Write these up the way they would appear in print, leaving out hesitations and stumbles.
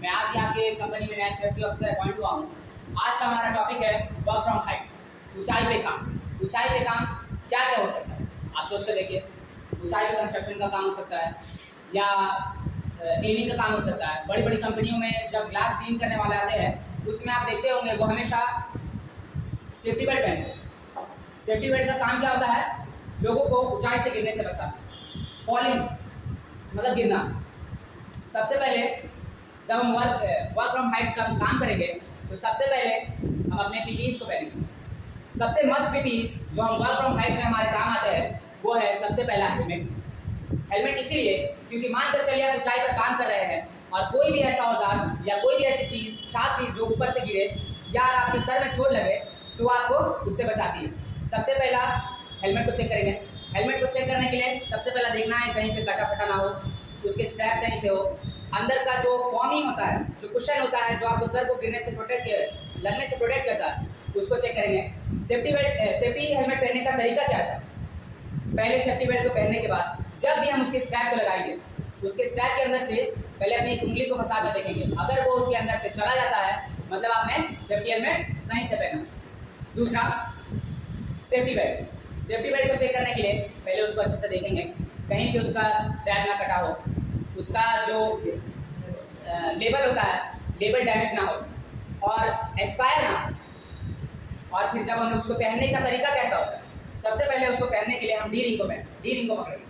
मैं आज ही आपके कंपनी में नया सेफ्टी ऑफिसर अपॉइंट हुआ हूँ। आज का हमारा टॉपिक है वर्क फ्रॉम हाइट, ऊंचाई पे काम। ऊंचाई पे काम क्या क्या हो सकता है, आप सोच कर देखिए। ऊंचाई पे कंस्ट्रक्शन का काम हो सकता है या क्लीनिंग का काम हो सकता है। बड़ी बड़ी कंपनियों में जब ग्लास क्लीन करने वाले आते हैं उसमें आप देखते होंगे वो हमेशा सेफ्टी बेल्ट पहनते हैं। सेफ्टी बेल्ट का काम क्या होता है, लोगों को ऊंचाई से गिरने से बचाना। फॉलिंग मतलब गिरना। सबसे पहले जब हम वर्क फ्रॉम हाइट का काम करेंगे तो सबसे पहले हम अपने पीपीईज को पहनेंगे। सबसे मस्ट पीपीईज जो हम वर्क फ्रॉम हाइट में हमारे काम आते हैं वो है सबसे पहला हेलमेट। हेलमेट इसीलिए क्योंकि मान कर चलिए आप ऊंचाई पर काम कर रहे हैं और कोई भी ऐसा औजार या कोई भी ऐसी चीज़ शार्प चीज़ जो ऊपर से गिरे या आपके सर में चोट लगे तो आपको उससे बचाती है। सबसे पहला हेलमेट को चेक करेंगे। हेलमेट को चेक करने के लिए सबसे पहला देखना है कहीं पे कटा फटा ना हो, उसके स्ट्रैप सही से हो, अंदर का जो फॉर्मिंग होता है, जो कुशन होता है जो आपको सर को गिरने से लगने से प्रोटेक्ट करता है, उसको चेक करेंगे। सेफ्टी हेलमेट पहनने का तरीका क्या है? पहले सेफ्टी बेल्ट को पहनने के बाद जब भी हम उसके स्ट्रैप को लगाएंगे, उसके स्ट्रैप के अंदर से पहले अपनी एक उंगली को फंसा कर देखेंगे। अगर वो उसके अंदर से चला जाता है मतलब आपने सेफ्टी हेलमेट सही से पहना। दूसरा, सेफ्टी बेल्ट को चेक करने के लिए पहले उसको अच्छे से देखेंगे कहीं पे उसका स्ट्रैप ना कटा हो, उसका जो लेबल होता है लेबल डैमेज ना हो और एक्सपायर ना हो। और फिर जब हम उसको पहनने का तरीका कैसा होता है, सबसे पहले उसको पहनने के लिए हम डी रिंग को पकड़ेंगे।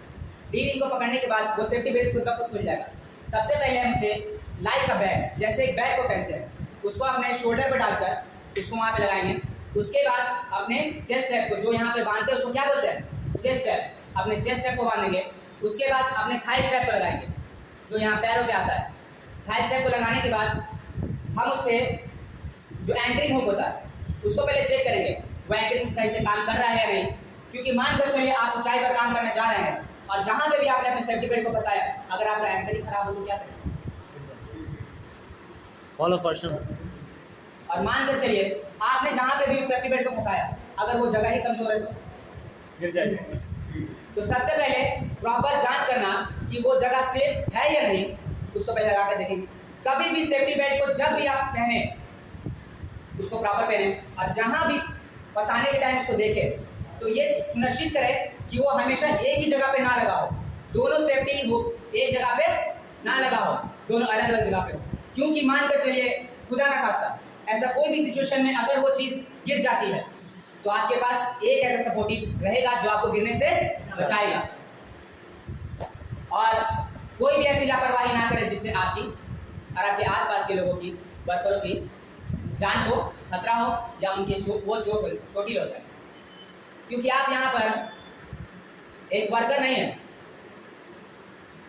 डी रिंग को पकड़ने के बाद वो सेफ्टी बेल्ट खुद ब खुद खुल जाएगा। सबसे पहले हम उसे लाइक अ बैग, जैसे एक बैग को पहनते हैं, उसको अपने शोल्डर पर डालकर उसको वहाँ पे लगाएंगे। उसके बाद अपने चेस्ट स्ट्रैप को जो यहाँ पे बांधते हैं उसको क्या बोलते हैं, चेस्ट स्ट्रैप। अपने चेस्ट स्ट्रैप को बांधेंगे। उसके बाद अपने थाई स्ट्रैप को लगाएंगे जो यहाँ पैरों पे आता है। थाई स्ट्रैप को लगाने के बाद हम उस पर जो एंकरिंग हुक होता है उसको पहले चेक करेंगे वो एंकरिंग सही से काम कर रहा है या नहीं। क्योंकि मान कर चलिए आप ऊंचाई पर काम करने जा रहे हैं और जहाँ पे भी आपने अपने सेफ्टी बेल्ट को फंसाया, अगर आपका एंकरिंग खराब हो तो क्या करें? Follow person. और मान कर चलिए आपने जहाँ पे भी उस सेफ्टी बेल्ट को फंसाया अगर वो जगह ही कमजोर है तो गिर जाएगा। तो सबसे पहले प्रॉपर जांच करना कि वो जगह सेफ है या नहीं, उसको पहले लगा कर देखेंगे। कभी भी सेफ्टी बेल्ट को जब भी आप पहने उसको प्रॉपर पहने और जहां भी फंसाने के टाइम उसको देखें तो ये सुनिश्चित करें कि वो हमेशा एक ही जगह पे ना लगा हो। दोनों सेफ्टी हुक एक जगह पे ना लगा हो, दोनों अलग अलग जगह पे हो। क्योंकि मान कर चलिए खुदा ना खास्ता ऐसा कोई भी सिचुएशन में अगर वो चीज़ गिर जाती है तो आपके पास एक ऐसा सपोर्टिव रहेगा जो आपको गिरने से बचाएगा। और कोई भी ऐसी लापरवाही ना करे जिससे आपकी और आपके आसपास के लोगों की, वर्करों की जान को खतरा हो या उनकी चोटी हो जाए। क्योंकि आप यहाँ पर एक वर्कर नहीं है,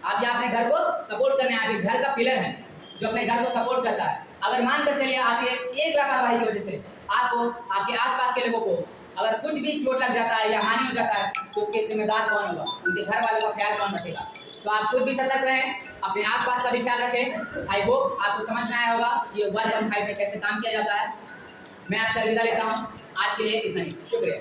आप यहाँ अपने घर को सपोर्ट करने आए, घर का पिलर है जो अपने घर को सपोर्ट करता है। अगर मान कर चलिए आपके एक लापरवाही की वजह से आपको, आपके आसपास के लोगों को अगर कुछ भी चोट लग जाता है या हानि हो जाता है तो उसके जिम्मेदार कौन होगा, उनके घर वालों का ख्याल कौन रखेगा? तो आप खुद भी सतर्क रहें, अपने आसपास का भी ख्याल रखें। आई होप आपको समझ में आया होगा कि वर्क फ्रॉम हाइट में कैसे काम किया जाता है। मैं आपसे अलविदा लेता हूँ, आज के लिए इतना ही, शुक्रिया।